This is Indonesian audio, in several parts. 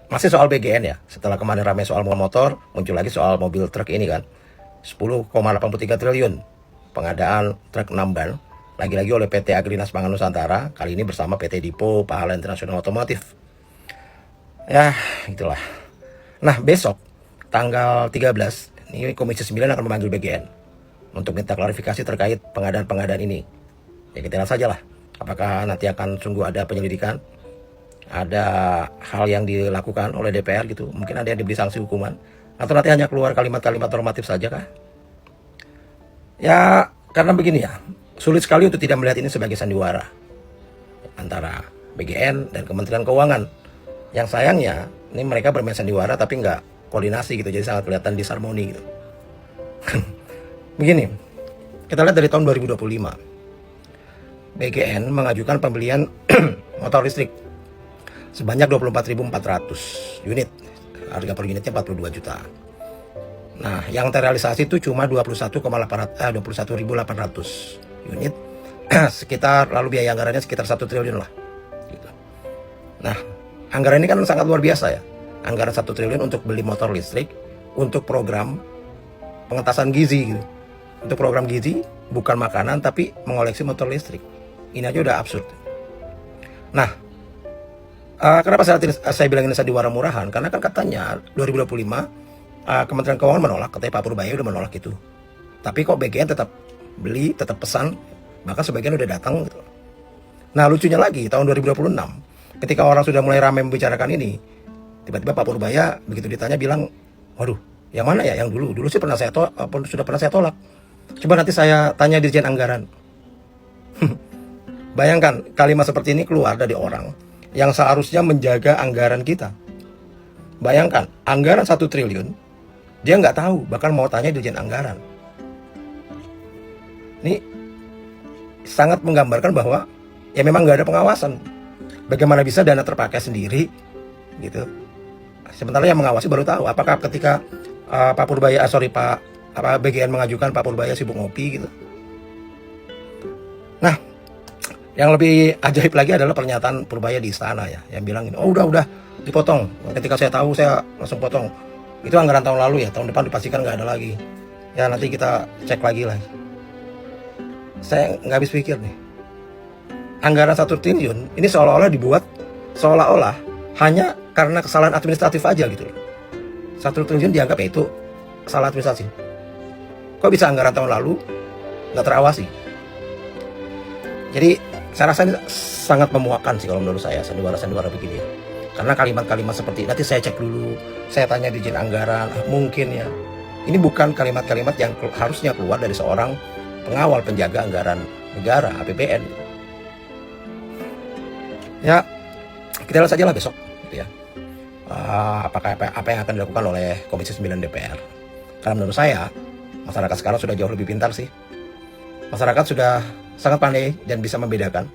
Masih soal BGN ya. Setelah kemarin ramai soal motor, muncul lagi soal mobil truk ini kan. 10,83 triliun pengadaan truk 6 ban. Lagi-lagi oleh PT Agrinas Pangan Nusantara, kali ini bersama PT Dipo Pahala Internasional Otomotif. Ya, itulah. Nah, besok tanggal 13 ini Komisi 9 akan memanggil BGN untuk minta klarifikasi terkait pengadaan-pengadaan ini. Ya kita lihat saja lah, apakah nanti akan sungguh ada penyelidikan, ada hal yang dilakukan oleh DPR gitu, mungkin ada yang diberi sanksi hukuman, atau nanti hanya keluar kalimat-kalimat normatif saja kah? Ya, karena begini ya, sulit sekali untuk tidak melihat ini sebagai sandiwara antara BGN dan Kementerian Keuangan. Yang sayangnya, ini mereka bermain sandiwara tapi nggak koordinasi gitu, jadi sangat kelihatan disharmoni gitu. Begini, kita lihat dari tahun 2025, BGN mengajukan pembelian motor listrik sebanyak 24.400 unit, harga per unitnya 42 juta. Nah, yang terrealisasi itu cuma 21.800 unit, sekitar, lalu biaya anggarannya sekitar 1 triliun lah. Gitu. Nah, anggaran ini kan sangat luar biasa ya. Anggaran 1 triliun untuk beli motor listrik, untuk program pengentasan gizi gitu. Untuk program gizi, bukan makanan tapi mengoleksi motor listrik. Ini aja udah absurd. Nah, kenapa saya bilang ini sandiwara murahan? Karena kan katanya 2025 Kementerian Keuangan menolak, katanya Pak Purbaya udah menolak itu. Tapi kok BGN tetap beli, tetap pesan, bahkan sebagian udah datang gitu. Nah, lucunya lagi tahun 2026, ketika orang sudah mulai ramai membicarakan ini, tiba-tiba Pak Purbaya begitu ditanya bilang, waduh, yang mana ya? Yang dulu sih sudah pernah saya tolak. Coba nanti saya tanya Dirjen Anggaran. Bayangkan kalimat seperti ini keluar dari orang yang seharusnya menjaga anggaran kita. Bayangkan, anggaran 1 triliun, dia nggak tahu, bahkan mau tanya Dirjen Anggaran. Ini sangat menggambarkan bahwa ya memang nggak ada pengawasan. Bagaimana bisa dana terpakai sendiri, gitu. Sementara yang mengawasi baru tahu. Apakah ketika BGN mengajukan Pak Purbaya sibuk ngopi gitu. Nah, yang lebih ajaib lagi adalah pernyataan Purbaya di istana ya, yang bilang ini, oh udah dipotong. Ketika saya tahu saya langsung potong. Itu anggaran tahun lalu ya, tahun depan dipastikan nggak ada lagi. Ya nanti kita cek lagi lah. Saya nggak habis pikir nih. Anggaran 1 triliun ini seolah-olah hanya karena kesalahan administratif aja gitu loh. 1 triliun dianggap ya itu kesalahan administrasi. Kok bisa anggaran tahun lalu nggak terawasi? Jadi saya rasa ini sangat memuakkan sih kalau menurut saya sandiwara-sandiwara begini. Karena kalimat-kalimat seperti nanti saya cek dulu, saya tanya Dirjen Anggaran, mungkin ya. Ini bukan kalimat-kalimat yang harusnya keluar dari seorang pengawal penjaga anggaran negara APBN. Ya, kita lihat saja lah besok gitu ya. Apa yang akan dilakukan oleh Komisi 9 DPR. Karena menurut saya masyarakat sekarang sudah jauh lebih pintar sih. Masyarakat sudah sangat pandai dan bisa membedakan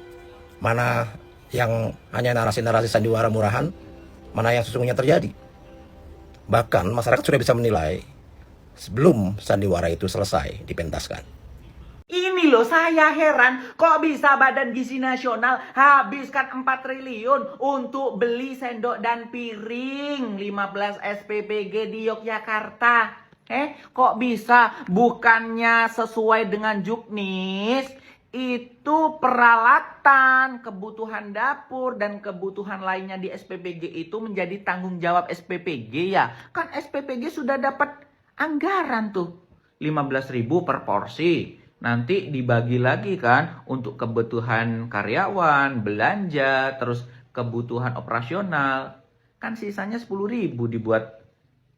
mana yang hanya narasi-narasi sandiwara murahan, mana yang sesungguhnya terjadi. Bahkan masyarakat sudah bisa menilai sebelum sandiwara itu selesai dipentaskan. Ini loh saya heran, kok bisa Badan Gizi Nasional habiskan 4 triliun untuk beli sendok dan piring 15 SPPG di Yogyakarta. Kok bisa? Bukannya sesuai dengan Juknis, itu peralatan, kebutuhan dapur, dan kebutuhan lainnya di SPPG itu menjadi tanggung jawab SPPG ya. Kan SPPG sudah dapat anggaran tuh, 15.000 per porsi. Nanti dibagi lagi kan untuk kebutuhan karyawan, belanja, terus kebutuhan operasional. Kan sisanya 10.000 dibuat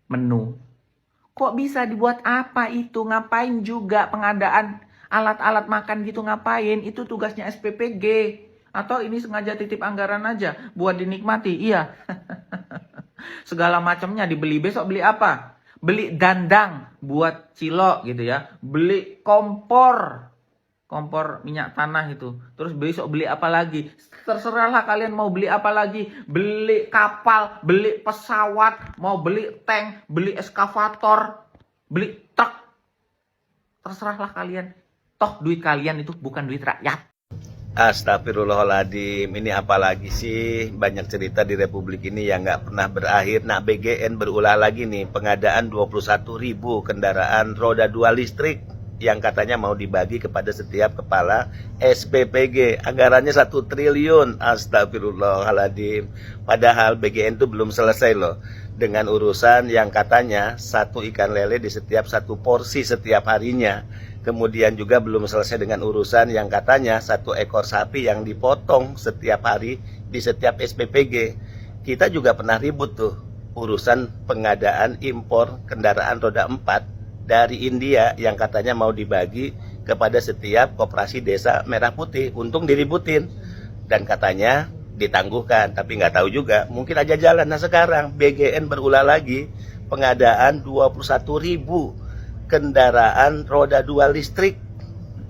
menu. Kok bisa dibuat apa itu? Ngapain juga pengadaan alat-alat makan gitu, ngapain? Itu tugasnya SPPG. Atau ini sengaja titip anggaran aja buat dinikmati? Iya. Segala macamnya dibeli. Besok beli apa? Beli dandang buat cilok gitu ya. Beli kompor minyak tanah itu. Terus besok beli apa lagi? Terserahlah kalian mau beli apa lagi. Beli kapal, beli pesawat, mau beli tank, beli eskavator, beli truk. Terserahlah kalian. Toh duit kalian itu bukan duit rakyat. Astagfirullahaladzim, ini apalagi sih, banyak cerita di Republik ini yang nggak pernah berakhir. Nah, BGN berulah lagi nih, pengadaan 21.000 kendaraan roda 2 listrik yang katanya mau dibagi kepada setiap kepala SPPG. Anggarannya 1 triliun, astagfirullahaladzim. Padahal BGN itu belum selesai loh dengan urusan yang katanya 1 ikan lele di setiap 1 porsi setiap harinya. Kemudian juga belum selesai dengan urusan yang katanya 1 ekor sapi yang dipotong setiap hari di setiap SPPG. Kita juga pernah ribut tuh urusan pengadaan impor kendaraan roda 4 dari India yang katanya mau dibagi kepada setiap koperasi desa Merah Putih. Untung diributin dan katanya ditangguhkan, tapi nggak tahu juga, mungkin aja jalan. Nah sekarang BGN berulah lagi pengadaan 21.000 kendaraan roda 2 listrik,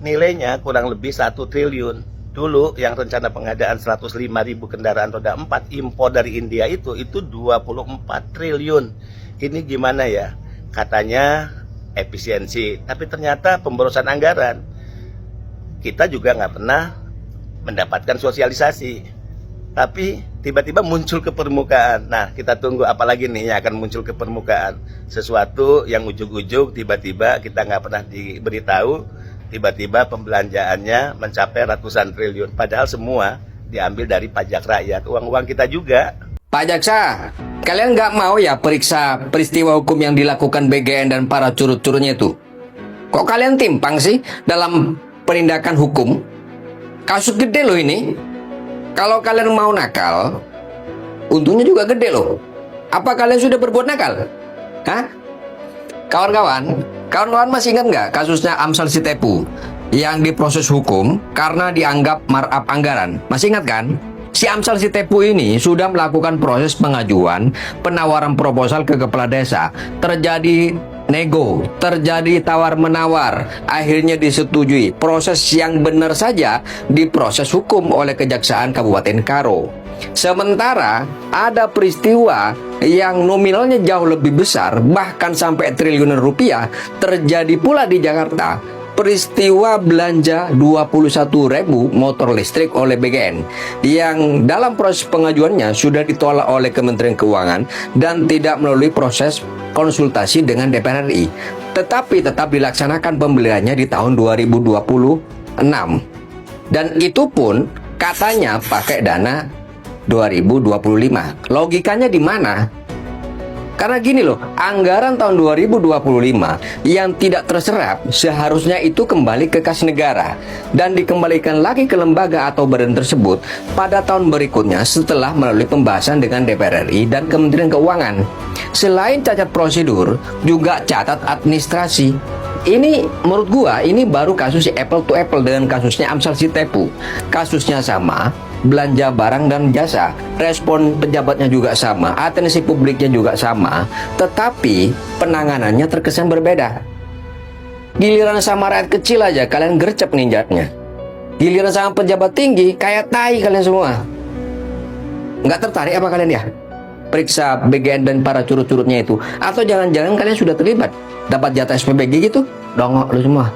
nilainya kurang lebih 1 triliun. Dulu yang rencana pengadaan 105.000 kendaraan roda 4 impor dari India itu 24 triliun. Ini gimana ya? Katanya efisiensi, tapi ternyata pemborosan anggaran. Kita juga nggak pernah mendapatkan sosialisasi, tapi tiba-tiba muncul ke permukaan. Nah, kita tunggu apalagi nih yang akan muncul ke permukaan. Sesuatu yang ujug-ujug tiba-tiba kita nggak pernah diberitahu, tiba-tiba pembelanjaannya mencapai ratusan triliun. Padahal semua diambil dari pajak rakyat, uang-uang kita juga. Pak Jaksa, kalian nggak mau ya periksa peristiwa hukum yang dilakukan BGN dan para curut-curutnya itu? Kok kalian timpang sih dalam penindakan hukum? Kasus gede loh ini. Kalau kalian mau nakal, untungnya juga gede loh. Apa kalian sudah berbuat nakal? Hah? Kawan-kawan masih ingat nggak kasusnya Amsal Sitepu yang diproses hukum karena dianggap markup anggaran? Masih ingat kan? Si Amsal Sitepu ini sudah melakukan proses pengajuan penawaran proposal ke kepala desa. Terjadi nego, terjadi tawar-menawar, akhirnya disetujui. Proses yang benar saja diproses hukum oleh Kejaksaan Kabupaten Karo. Sementara ada peristiwa yang nominalnya jauh lebih besar, bahkan sampai triliunan rupiah, terjadi pula di Jakarta. Peristiwa belanja 21.000 motor listrik oleh BGN yang dalam proses pengajuannya sudah ditolak oleh Kementerian Keuangan dan tidak melalui proses konsultasi dengan DPR RI, tetapi tetap dilaksanakan pembeliannya di tahun 2026 dan itu pun katanya pakai dana 2025. Logikanya di mana? Karena gini loh, anggaran tahun 2025 yang tidak terserap seharusnya itu kembali ke kas negara dan dikembalikan lagi ke lembaga atau badan tersebut pada tahun berikutnya setelah melalui pembahasan dengan DPR RI dan Kementerian Keuangan. Selain cacat prosedur, juga catat administrasi. Ini menurut gua ini baru kasus apple to apple dengan kasusnya Amsal Sitepu. Kasusnya sama, belanja barang dan jasa, respon pejabatnya juga sama, atensi publiknya juga sama, tetapi penanganannya terkesan berbeda. Giliran sama rakyat kecil aja kalian gercep ninjatnya, giliran sama pejabat tinggi kayak tai kalian semua. Nggak tertarik apa kalian ya periksa BGN dan para curut-curutnya itu? Atau jangan-jangan kalian sudah terlibat dapat jatah SPBG gitu? Dongok lu semua.